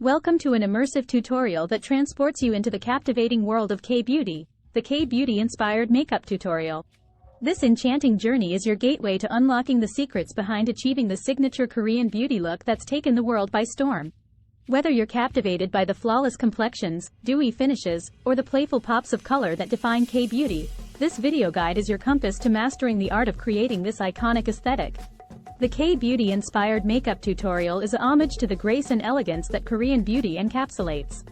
Welcome to an immersive tutorial that transports you into the captivating world of K-beauty, the K-beauty inspired makeup tutorial. This enchanting journey is your gateway to unlocking the secrets behind achieving the signature Korean beauty look that's taken the world by storm. Whether you're captivated by the flawless complexions, dewy finishes, or the playful pops of color that define K-beauty, this video guide is your compass to mastering the art of creating this iconic aesthetic. The K-beauty inspired makeup tutorial is a homage to the grace and elegance that Korean beauty encapsulates.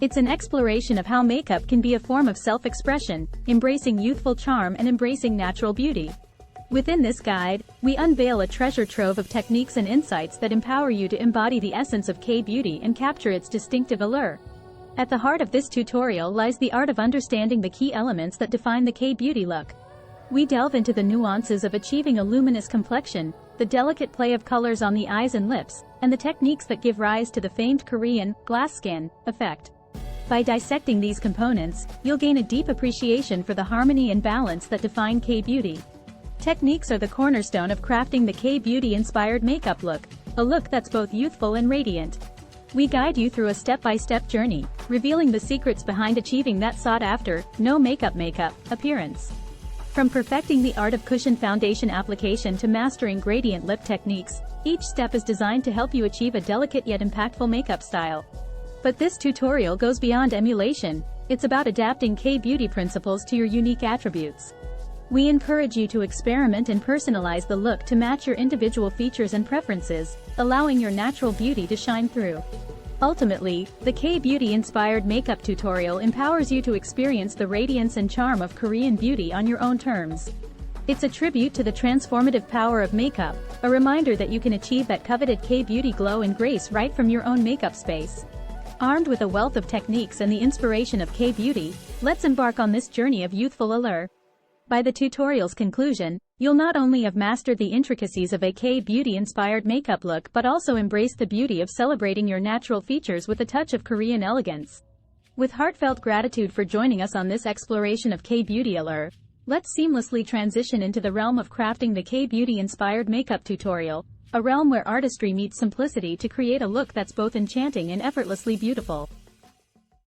It's an exploration of how makeup can be a form of self-expression, embracing youthful charm and embracing natural beauty. Within this guide, we unveil a treasure trove of techniques and insights that empower you to embody the essence of K-beauty and capture its distinctive allure. At the heart of this tutorial lies the art of understanding the key elements that define the K-beauty look. We delve into the nuances of achieving a luminous complexion, the delicate play of colors on the eyes and lips, and the techniques that give rise to the famed Korean glass skin effect. By dissecting these components, you'll gain a deep appreciation for the harmony and balance that define K-beauty. Techniques are the cornerstone of crafting the K-beauty inspired makeup look, a look that's both youthful and radiant. We guide you through a step-by-step journey, revealing the secrets behind achieving that sought-after, no makeup appearance. From perfecting the art of cushion foundation application to mastering gradient lip techniques, each step is designed to help you achieve a delicate yet impactful makeup style. But this tutorial goes beyond emulation. It's about adapting K-beauty principles to your unique attributes. We encourage you to experiment and personalize the look to match your individual features and preferences, allowing your natural beauty to shine through. Ultimately, the K-beauty inspired makeup tutorial empowers you to experience the radiance and charm of Korean beauty on your own terms. It's a tribute to the transformative power of makeup, a reminder that you can achieve that coveted K-beauty glow and grace right from your own makeup space. Armed with a wealth of techniques and the inspiration of K-beauty, let's embark on this journey of youthful allure. By the tutorial's conclusion, you'll not only have mastered the intricacies of a K-beauty inspired makeup look but also embrace the beauty of celebrating your natural features with a touch of Korean elegance. With heartfelt gratitude for joining us on this exploration of K-beauty allure, let's seamlessly transition into the realm of crafting the K-beauty inspired makeup tutorial, a realm where artistry meets simplicity to create a look that's both enchanting and effortlessly beautiful.